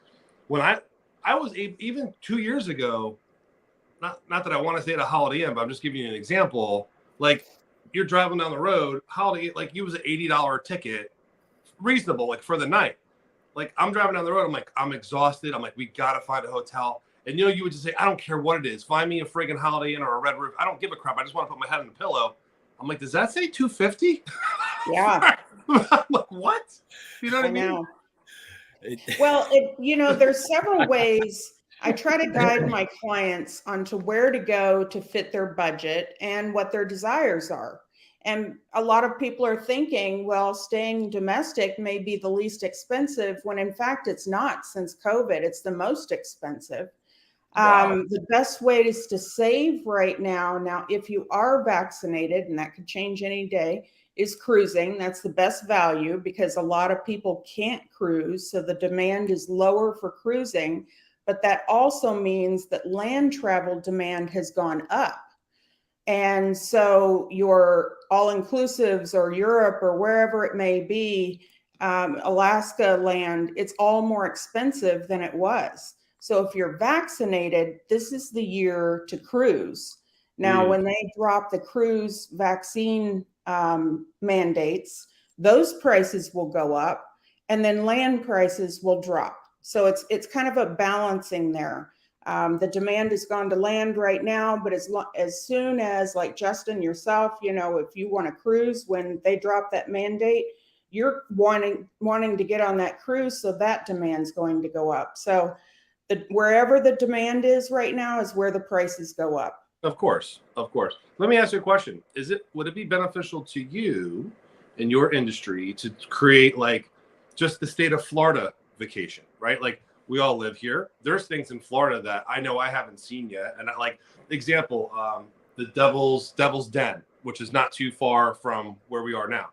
when I was even 2 years ago, not that I want to say at a Holiday Inn, but I'm just giving you an example. Like, you're driving down the road, Holiday, like, it was an $80 ticket, reasonable, like, for the night. Like, I'm driving down the road, I'm exhausted. I'm like, we got to find a hotel. And, you would just say, I don't care what it is. Find me a friggin' Holiday Inn or a Red Roof. I don't give a crap. I just want to put my head on the pillow. I'm like, does that say $250? Yeah. I'm like, what? You know what I mean? Know. Well, there's several ways. I try to guide my clients onto where to go to fit their budget and what their desires are. And a lot of people are thinking, well, staying domestic may be the least expensive, when in fact it's not. Since COVID, it's the most expensive. Wow. The best way is to save right now, if you are vaccinated, and that could change any day, is cruising. That's the best value because a lot of people can't cruise. So the demand is lower for cruising, but that also means that land travel demand has gone up. And so your all-inclusives or Europe or wherever it may be, Alaska land, it's all more expensive than it was. So if you're vaccinated, this is the year to cruise. Now, when they drop the cruise vaccine mandates, those prices will go up and then land prices will drop. So it's kind of a balancing there. The demand has gone to land right now, but as soon as, like Justin, yourself, if you want to cruise, when they drop that mandate, you're wanting to get on that cruise. So that demand's going to go up. So wherever the demand is right now is where the prices go up. Of course. Let me ask you a question. Would it be beneficial to you in your industry to create like just the state of Florida vacation, right? Like, we all live here. There's things in Florida that I know I haven't seen yet. And example, the Devil's Den, which is not too far from where we are now.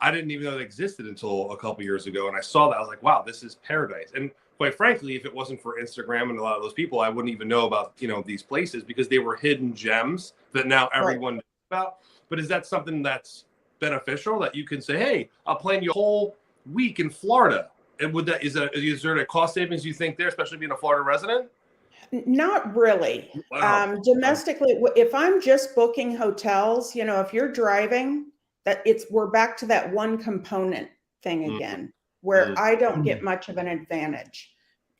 I didn't even know it existed until a couple years ago. And I saw that. I was like, wow, this is paradise. And quite frankly, if it wasn't for Instagram and a lot of those people, I wouldn't even know about, these places because they were hidden gems that now everyone knows about. But is that something that's beneficial that you can say, hey, I'll plan your whole week in Florida? And is there a cost savings you think there, especially being a Florida resident? Not really. Wow. Domestically, if I'm just booking hotels, if you're driving, we're back to that one component thing again, where I don't get much of an advantage.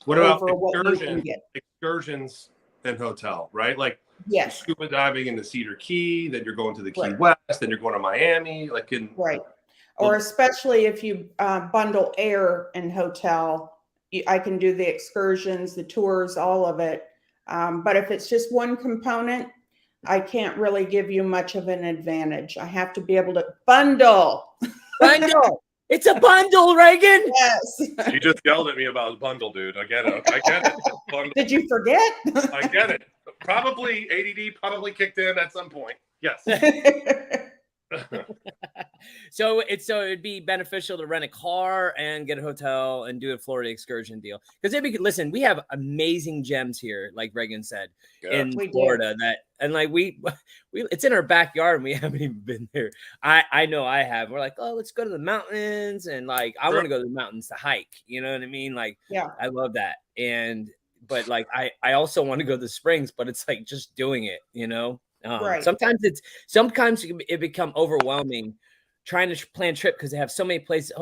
What about excursions and hotel, right? Like, yes, scuba diving in the Cedar Key, then you're going to the Key West, then you're going to Miami, Or especially if you bundle air and hotel, I can do the excursions, the tours, all of it. But if it's just one component, I can't really give you much of an advantage. I have to be able to bundle. Bundle. It's a bundle, Reagan. Yes. You just yelled at me about bundle, dude. I get it. Bundle. Did you forget? I get it. Probably ADD probably kicked in at some point. Yes. So it'd be beneficial to rent a car and get a hotel and do a Florida excursion deal. Because listen, we have amazing gems here, like Reagan said, in Florida. And like we it's in our backyard and we haven't even been there. I know I have. We're like, oh, let's go to the mountains, and like I want to go to the mountains to hike. You know what I mean? Like, I love that. But like I also want to go to the springs, but it's like just doing it, you know. Sometimes it become overwhelming trying to plan trip because they have so many places.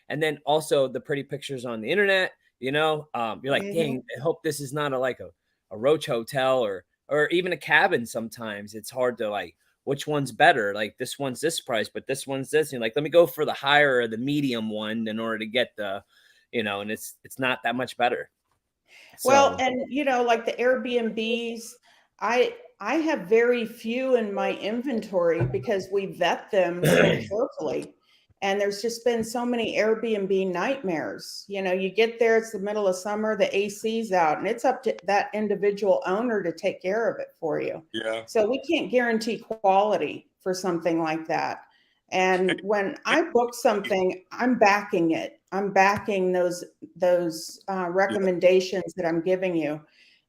And then also the pretty pictures on the internet, you know. You're like, dang, I hope this is not a roach hotel or even a cabin. Sometimes it's hard to like which one's better. Like this one's this price, but this one's this. And you're like, let me go for the higher or the medium one in order to get the, you know, and it's not that much better. Well, and you know, like the Airbnbs, I have very few in my inventory because we vet them so carefully. And there's just been so many Airbnb nightmares. You know, you get there, it's the middle of summer, the AC's out, and it's up to that individual owner to take care of it for you. Yeah. So we can't guarantee quality for something like that. And when I book something, I'm backing it. I'm backing those recommendations that I'm giving you.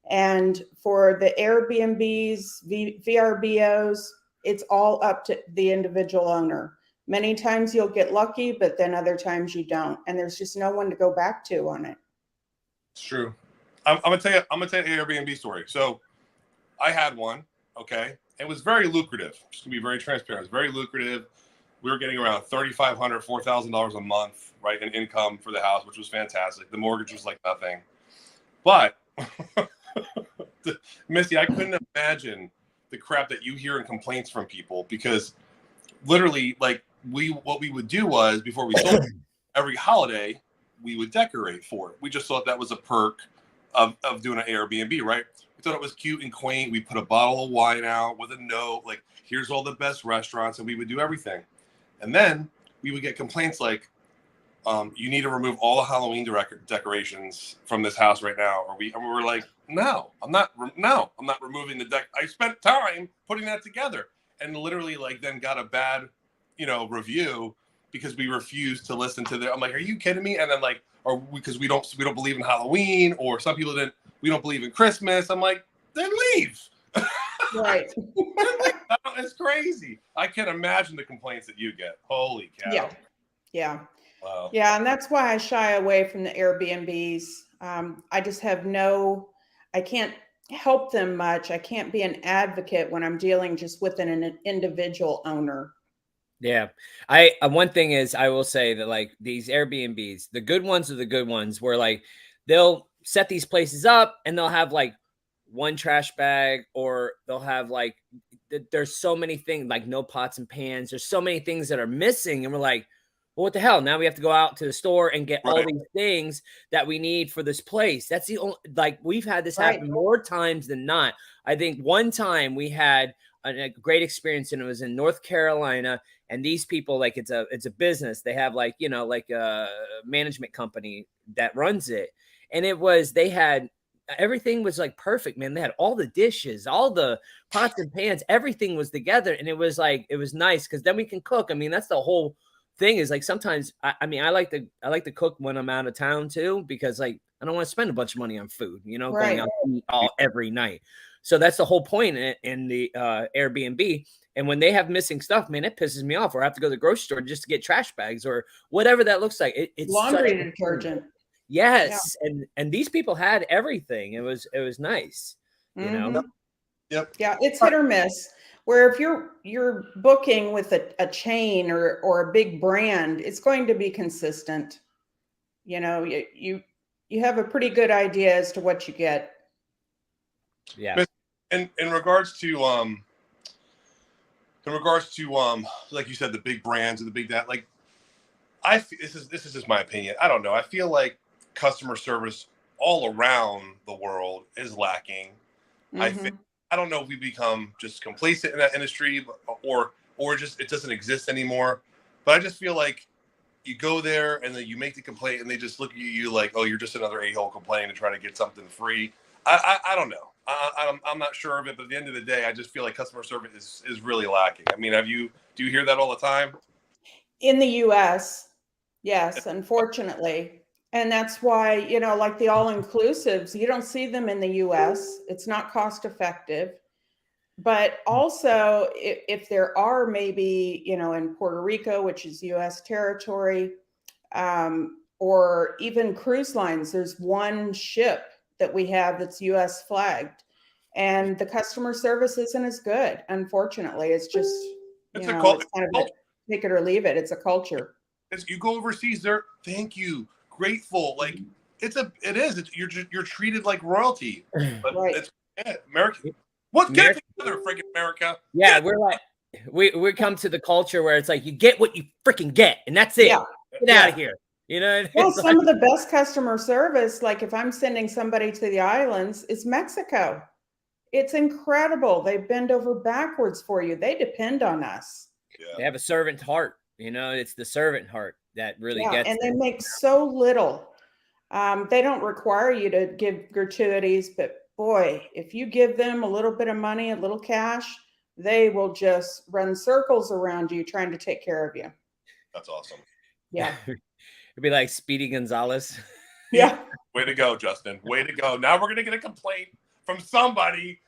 And for the Airbnbs, VRBOs, it's all up to the individual owner. Many times you'll get lucky, but then other times you don't. And there's just no one to go back to on it. It's true. I'm gonna tell you an Airbnb story. So I had one, okay? It was very lucrative. Just to be very transparent, it was very lucrative. We were getting around $3,500, $4,000 a month, right, in income for the house, which was fantastic. The mortgage was like nothing. But Missy, I couldn't imagine the crap that you hear in complaints from people, because literally, like, what we would do was, before we sold every holiday, we would decorate for it. We just thought that was a perk of doing an Airbnb, right? We thought it was cute and quaint. We put a bottle of wine out with a note, like, here's all the best restaurants, and we would do everything. And then we would get complaints like, you need to remove all the Halloween decorations from this house right now. And we were like, no, I'm not removing the deck. I spent time putting that together, and literally like then got a bad, you know, review because we refused to listen to I'm like, are you kidding me? And then like, or because we don't believe in Halloween, or some people we don't believe in Christmas. I'm like, then leave. Right. It's crazy. I can't imagine the complaints that you get. Holy cow. Yeah. Wow. Yeah. And that's why I shy away from the Airbnbs. I just have I can't help them much. I can't be an advocate when I'm dealing just with an individual owner. Yeah. One thing is, I will say that like these Airbnbs, the good ones are the good ones where like they'll set these places up and they'll have like one trash bag, or they'll have like, there's so many things like no pots and pans. There's so many things that are missing. And we're like, well, what the hell? Now we have to go out to the store and get all these things that we need for this place. That's the only, like, we've had this happen more times than not. I think one time we had a great experience, and it was in North Carolina. And these people, like, it's a business. They have like, you know, like a management company that runs it. And they had, everything was like perfect, man. They had all the dishes, all the pots and pans, everything was together. And it was like, it was nice because then we can cook. I mean, that's the whole thing, is like sometimes I like to cook when I'm out of town too, because like I don't want to spend a bunch of money on food, you know, going out to eat every night. So that's the whole point in the Airbnb. And when they have missing stuff, man, it pisses me off. Or I have to go to the grocery store just to get trash bags or whatever that looks like. It's laundry detergent. Yes. Yeah. And these people had everything. It was nice, you know? Yep. Yeah. It's hit or miss, where if you're booking with a chain or a big brand, it's going to be consistent. You know, you have a pretty good idea as to what you get. Yeah. And in regards to like you said, the big brands and the big that, like, this is just my opinion. I don't know. I feel like customer service all around the world is lacking. Mm-hmm. I don't know if we become just complacent in that industry, or just it doesn't exist anymore. But I just feel like you go there and then you make the complaint and they just look at you like, oh, you're just another a-hole complaining to try to get something free. I don't know. I'm not sure of it, but at the end of the day, I just feel like customer service is really lacking. I mean, do you hear that all the time? In the US, yes, unfortunately. And that's why, like the all-inclusives, you don't see them in the US. It's not cost effective. But also, if there are maybe, in Puerto Rico, which is US territory, or even cruise lines, there's one ship that we have that's US flagged. And the customer service isn't as good, unfortunately. It's just, It's it's culture. kind of take it or leave it. It's a culture. You go overseas, they're thank you, grateful. Like it is. You're treated like royalty. But Right. it's America. What get it together, freaking America? Yeah, we're like we come to the culture where it's like you get what you freaking get, and that's it. Yeah. Get out of here. Well, some of the best customer service, like if I'm sending somebody to the islands, is Mexico. It's incredible. They bend over backwards for you. They depend on us. Yeah. They have a servant heart. It's the servant heart that really gets and it. they make so little. They don't require you to give gratuities, but boy, if you give them a little bit of money, a little cash, they will just run circles around you trying to take care of you. That's awesome. Yeah. It'd be like Speedy Gonzalez. Yeah. Way to go, Justin. Way to go. Now we're going to get a complaint from somebody.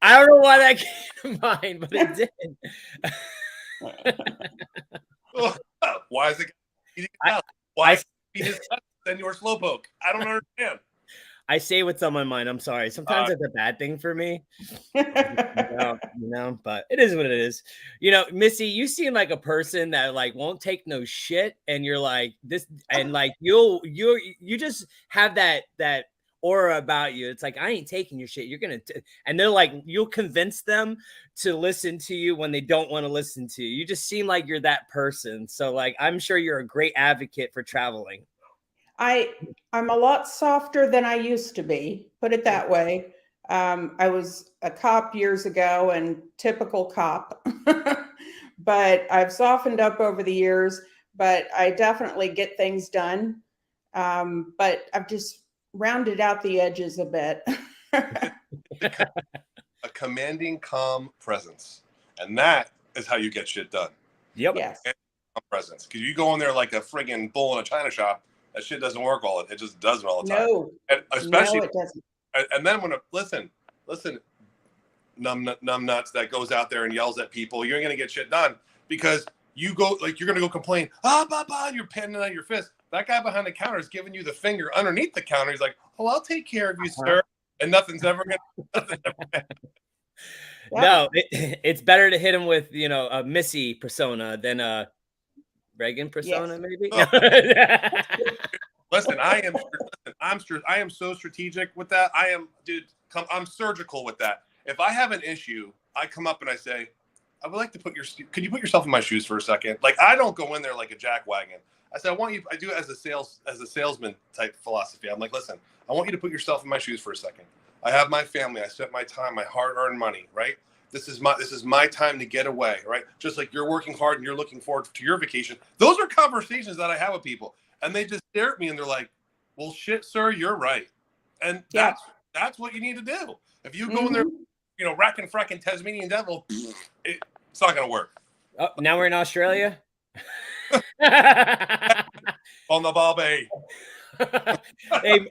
I don't know why that came to mind, but it did. Why is it eating out? Why is he his than your slowpoke? I don't understand. I say what's on my mind. I'm sorry. Sometimes it's a bad thing for me. But it is what it is. Missy, you seem like a person that like won't take no shit, and you're like this, and like you just have that aura about you. It's like, I ain't taking your shit. You're gonna and they're like, you'll convince them to listen to you when they don't want to listen to you. You just seem like you're that person. So like, I'm sure you're a great advocate for traveling. I'm a lot softer than I used to be, put it that way. I was a cop years ago, and typical cop, but I've softened up over the years, but I definitely get things done. But I've just rounded out the edges a bit. A commanding, calm presence. And that is how you get shit done. Yep. Yes. Presence. Because you go in there like a friggin' bull in a china shop, that shit doesn't work it just doesn't all the time. No. And especially, no, it doesn't. And then when listen, numb nuts that goes out there and yells at people, you ain't gonna get shit done because you go like you're gonna go complain, and you're panning out your fist. That guy behind the counter is giving you the finger underneath the counter. He's like, "Oh, I'll take care of you, sir," and nothing's ever gonna. No, it's better to hit him with a Missy persona than a Reagan persona, maybe. Oh. Listen, I am so strategic with that. I'm surgical with that. If I have an issue, I come up and I say, I would like to could you put yourself in my shoes for a second? Like, I don't go in there like a jackwagon. I said, I do it as a salesman type philosophy. I'm like, listen, I want you to put yourself in my shoes for a second. I have my family. I spent my time, my hard-earned money, right? This is my time to get away, right? Just like you're working hard and you're looking forward to your vacation. Those are conversations that I have with people. And they just stare at me and they're like, well, shit, sir, you're right. And that's what you need to do. If you go in there, racking, fracking Tasmanian devil, it's not going to work. Oh, now we're in Australia? On the ball bay. Hey,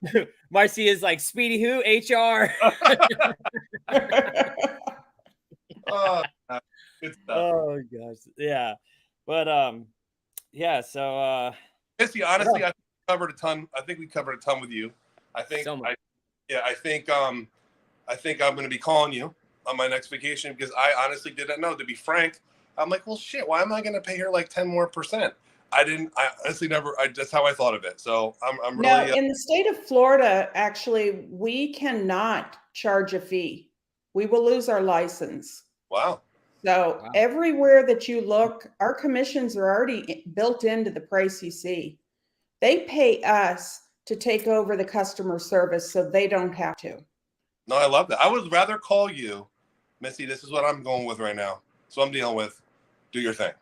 Marcy is like, Speedy who? HR. Good stuff. Oh gosh, yeah, but yeah. So, Missy, honestly, I covered a ton. I think we covered a ton with you. I think I think I'm going to be calling you on my next vacation because I honestly didn't know. To be frank, I'm like, well, shit. Why am I going to pay her like 10% more? I honestly never. That's how I thought of it. So I'm really. No, in the state of Florida, actually, we cannot charge a fee. We will lose our license. Wow. So everywhere that you look, our commissions are already built into the price you see. They pay us to take over the customer service so they don't have to. No, I love that. I would rather call you, Missy. This is what I'm going with right now. So I'm dealing with. Do your thing.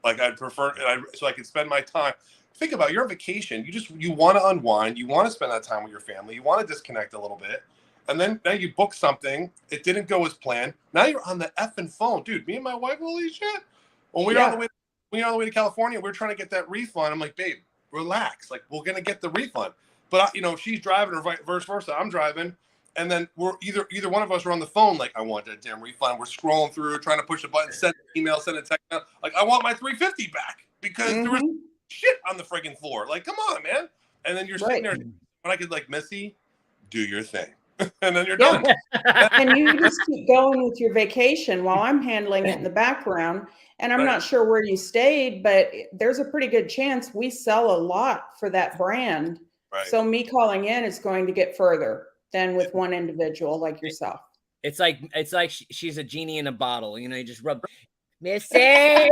Like I'd prefer, so I could spend my time. Think about your vacation. You want to unwind. You want to spend that time with your family. You want to disconnect a little bit. And then now you book something. It didn't go as planned. Now you're on the effing phone. Dude, me and my wife, holy shit. When we were on the way when you're on the way to California, we're trying to get that refund. I'm like, babe, relax. Like, we're going to get the refund. But, she's driving or vice versa. I'm driving. And then we're either one of us are on the phone. Like, I want that damn refund. We're scrolling through, trying to push a button, send an email, send a text. Like, I want my $350 back because there was shit on the freaking floor. Like, come on, man. And then you're sitting there, and I could like, Missy, do your thing. And then you're done. And you just keep going with your vacation while I'm handling it in the background. And I'm not sure where you stayed, but there's a pretty good chance we sell a lot for that brand. Right. So me calling in is going to get further than with one individual like yourself. It's like she's a genie in a bottle. You just rub Missy. Yep.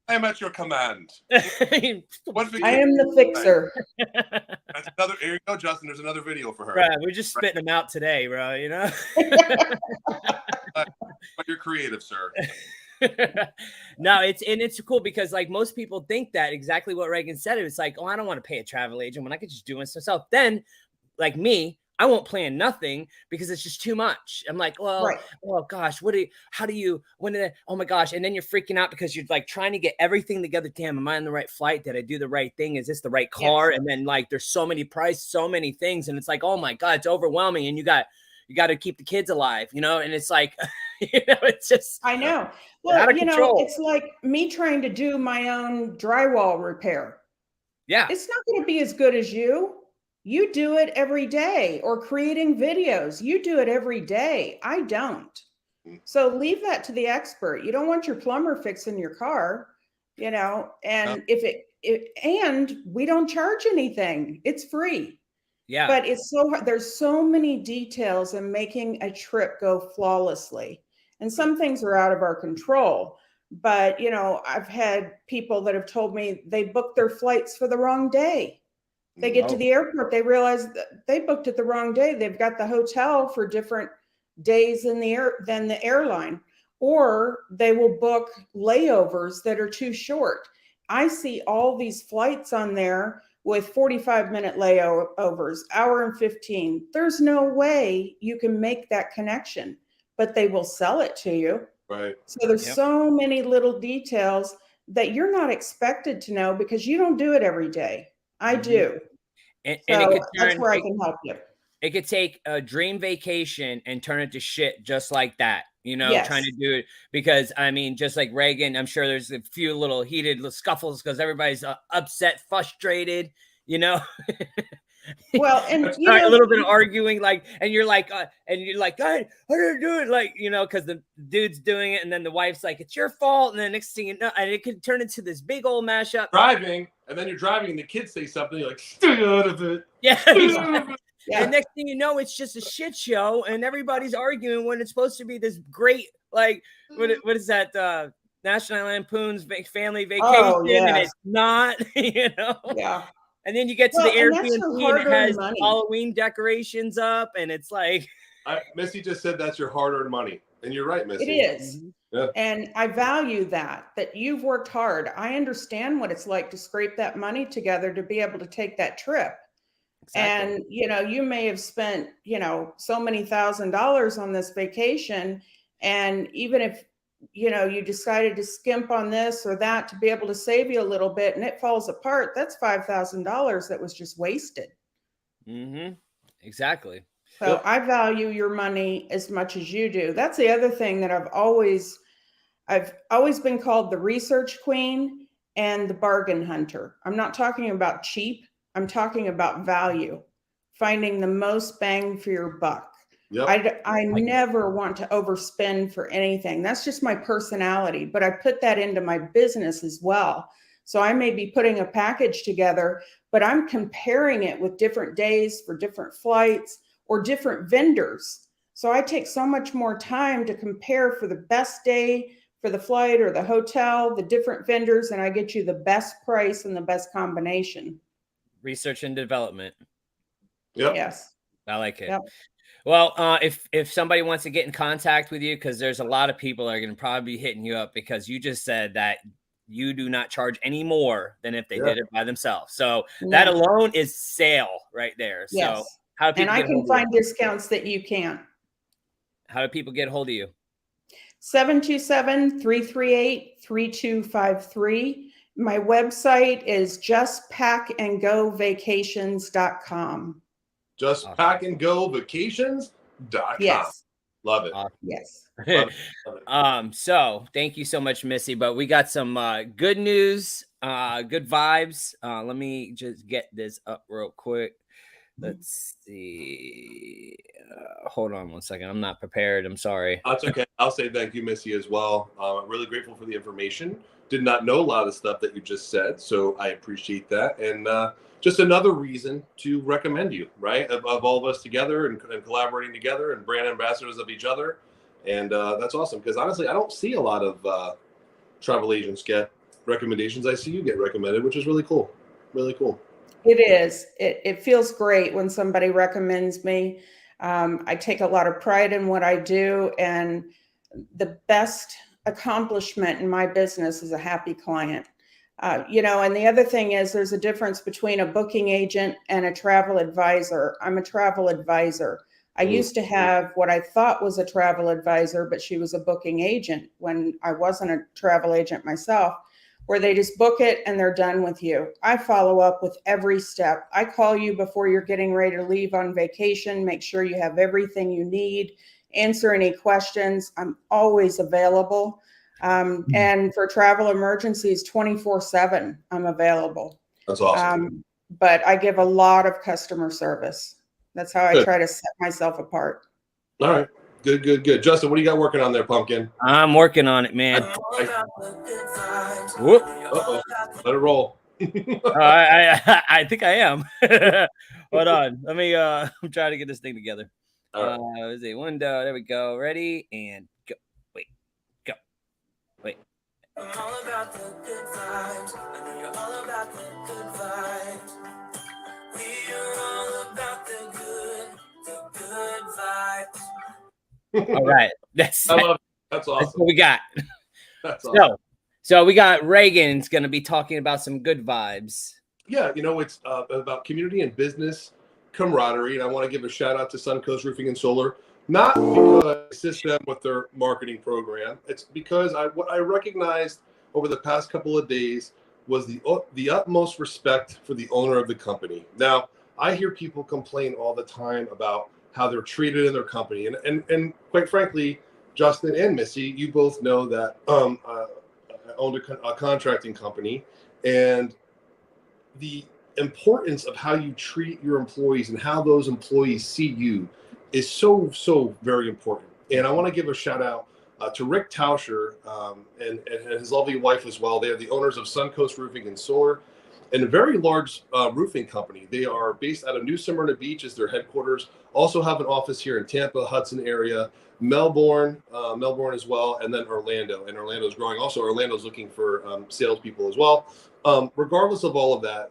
I am at your command. I am the fixer. That's another. Here you go, Justin. There's another video for her. Right, we're just spitting them out today, bro. But you're creative, sir. No, it's cool because like most people think that exactly what Reagan said. It's like, oh, I don't want to pay a travel agent when I could just do it myself. Then, like me, I won't plan nothing because it's just too much. I'm like, well, oh gosh, oh my gosh. And then you're freaking out because you're like trying to get everything together. Damn, am I on the right flight? Did I do the right thing? Is this the right car? Yes. And then like, there's so many prices, so many things. And it's like, oh my God, it's overwhelming. And you got to keep the kids alive, and it's like, it's just, I know. Well, it's like me trying to do my own drywall repair. Yeah. It's not going to be as good as you. You do it every day, or creating videos. You do it every day. I don't. So leave that to the expert. You don't want your plumber fixing your car, and and we don't charge anything. It's free. Yeah. But it's so hard. There's so many details in making a trip go flawlessly. And some things are out of our control. But, I've had people that have told me they booked their flights for the wrong day. They get to the airport, they realize that they booked it the wrong day. They've got the hotel for different days than the airline, or they will book layovers that are too short. I see all these flights on there with 45-minute layovers, hour and 15. There's no way you can make that connection, but they will sell it to you. Right. So there's so many little details that you're not expected to know because you don't do it every day. I do. And that's where I can help you. It could take a dream vacation and turn it to shit just like that, trying to do it. Because, just like Reagan, I'm sure there's a few little heated scuffles because everybody's upset, frustrated, Well, and a little bit of arguing, and you're like, God, how did I do it? Because the dude's doing it, and then the wife's like, it's your fault, and then next thing you know, and it could turn into this big old mashup. Driving, and then you're driving, and the kids say something, you're like, stay out of it. Yeah. And next thing you know, it's just a shit show, and everybody's arguing when it's supposed to be this great, what is that? National Lampoon's family vacation, and it's not, Yeah. And then you get to the Airbnb and it has Halloween decorations up, and it's like, Missy just said that's your hard-earned money, and you're right, Missy. It is. Yeah. And I value that you've worked hard. I understand what it's like to scrape that money together to be able to take that trip. Exactly. And, you may have spent, so many $1,000s on this vacation. And even if, you decided to skimp on this or that to be able to save you a little bit and it falls apart, that's $5,000 that was just wasted. Mm-hmm. Exactly. So I value your money as much as you do. That's the other thing that I've always been called the research queen and the bargain hunter. I'm not talking about cheap. I'm talking about value, finding the most bang for your buck. Yep. I never want to overspend for anything. That's just my personality, but I put that into my business as well. So I may be putting a package together, but I'm comparing it with different days for different flights or different vendors. So I take so much more time to compare for the best day for the flight or the hotel, the different vendors, and I get you the best price and the best combination. Research and development. Yep. Yes. I like it. Yep. Well, if somebody wants to get in contact with you, because there's a lot of people that are going to probably be hitting you up because you just said that you do not charge any more than if they did it by themselves. So that alone is sale right there. Yes. So how do people and I can find discounts that you can't. How do people get a hold of you? 727-338-3253. My website is justpackandgovacations.com. Justpackandgovacations.com. Yes. Love it. Yes. Love it. Love it. So thank you so much, Missy. But we got some good news, good vibes. Let me just get this up real quick. Let's see. Hold on one second. I'm not prepared. I'm sorry. That's okay. I'll say thank you, Missy, as well. I'm really grateful for the information. Did not know a lot of the stuff that you just said, so I appreciate that. And just another reason to recommend you, right? Of all of us together and collaborating together and brand ambassadors of each other. And that's awesome because honestly, I don't see a lot of travel agents get recommendations. I see you get recommended, which is really cool. Really cool. It is. It feels great when somebody recommends me. I take a lot of pride in what I do, and the best accomplishment in my business is a happy client. And the other thing is there's a difference between a booking agent and a travel advisor. I'm a travel advisor. I used to have what I thought was a travel advisor, but she was a booking agent when I wasn't a travel agent myself, where they just book it and they're done with you. I follow up with every step. I call you before you're getting ready to leave on vacation, make sure you have everything you need, answer any questions. I'm always available. And for travel emergencies, 24/7, I'm available. That's awesome. But I give a lot of customer service. That's how I try to set myself apart. All right. Good. Justin, what do you got working on there, Pumpkin? I'm working on it, man. Whoop. Uh-oh. Let it roll. I think I am. Hold on. Let me I'm trying to get this thing together. All right. Let's see. Window. There we go. Ready and go. Wait. I'm all about the good vibes. I know you're all about the good vibes. We are all about the good vibes. All right. I love it. That's awesome. That's what we got. That's awesome. So we got Reagan's going to be talking about some good vibes. Yeah, it's about community and business camaraderie, and I want to give a shout out to Suncoast Roofing and Solar. Not because I assist them with their marketing program. It's because what I recognized over the past couple of days was the utmost respect for the owner of the company. Now, I hear people complain all the time about how they're treated in their company, and quite frankly, Justin and Missy, you both know that I owned a contracting company, and the importance of how you treat your employees and how those employees see you is so very important. And I want to give a shout out to Rick Tauscher and his lovely wife as well. They are the owners of Suncoast Roofing and Solar, and a very large roofing company. They are based out of New Smyrna Beach as their headquarters. Also have an office here in Tampa, Hudson area, Melbourne as well, and then Orlando. And Orlando is growing. Also, Orlando's looking for salespeople as well. Regardless of all of that,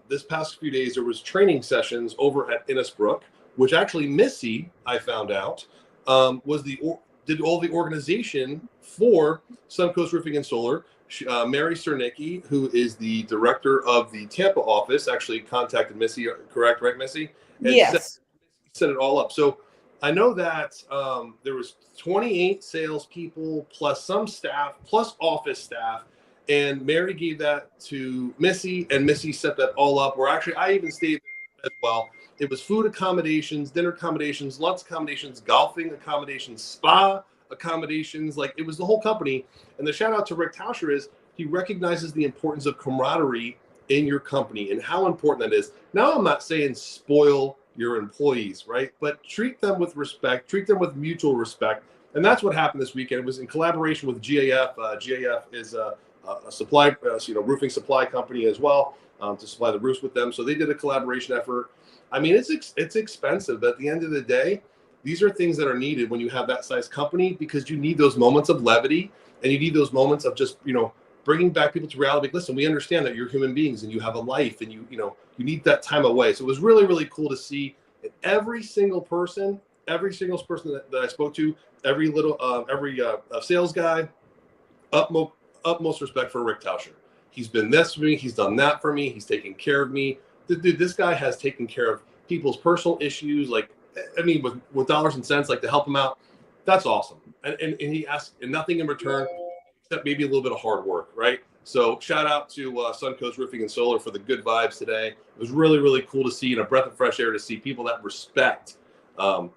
this past few days there was training sessions over at Innisbrook, which actually Missy, I found out, did all the organization for Suncoast Roofing and Solar. Mary Cernicki, who is the director of the Tampa office, actually contacted Missy, correct, right, Missy? And yes. set it all up. So I know that there was 28 salespeople plus some staff plus office staff, and Mary gave that to Missy, and Missy set that all up. Where actually I even stayed there as well. It was food accommodations, dinner accommodations, lunch accommodations, golfing accommodations, spa accommodations. Like, it was the whole company. And the shout out to Rick Tauscher is he recognizes the importance of camaraderie in your company and how important that is. Now, I'm not saying spoil your employees, right? But treat them with respect, treat them with mutual respect. And that's what happened this weekend. It was in collaboration with GAF. GAF is a supply, roofing supply company as well, to supply the roofs with them. So they did a collaboration effort. I mean, it's expensive, but at the end of the day, these are things that are needed when you have that size company, because you need those moments of levity and you need those moments of just, bringing back people to reality. Listen, we understand that you're human beings and you have a life, and you need that time away. So it was really, really cool to see every single person that I spoke to, every sales guy, utmost respect for Rick Tauscher. He's been this for me. He's done that for me. He's taken care of me. Dude, this guy has taken care of people's personal issues, with dollars and cents, like to help them out. That's awesome. And he asked and nothing in return except maybe a little bit of hard work, right? So shout out to Suncoast Roofing and Solar for the good vibes today. It was really, really cool to see, and a breath of fresh air to see people that respect the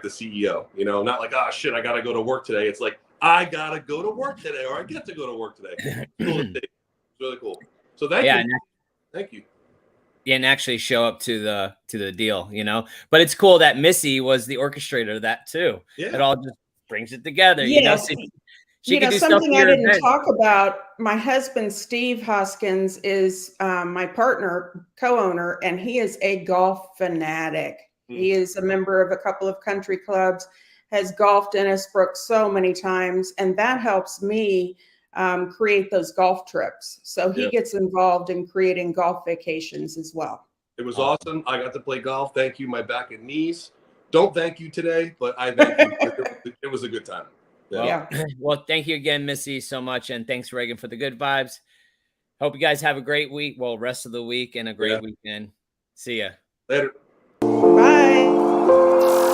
CEO, you know, not like, oh shit, I got to go to work today. It's like, I got to go to work today, or I get to go to work today. It's really cool. So thank you. Thank you. Yeah, and actually show up to the deal, you know. But it's cool that Missy was the orchestrator of that too. Yeah. It all just brings it together, yes. You know. So she can do something I didn't talk about. My husband, Steve Hoskins, is my partner, co-owner, and he is a golf fanatic. He is a member of a couple of country clubs, has golfed Innisbrook so many times, and that helps me create those golf trips. So he gets involved in creating golf vacations as well. It was awesome. I got to play golf. Thank you, my back and knees. Don't thank you today, but I thank you. It was a good time. Well, thank you again, Missy, so much. And thanks, Reagan, for the good vibes. Hope you guys have a great week. Well, rest of the week and a great weekend. See ya. Later. Bye.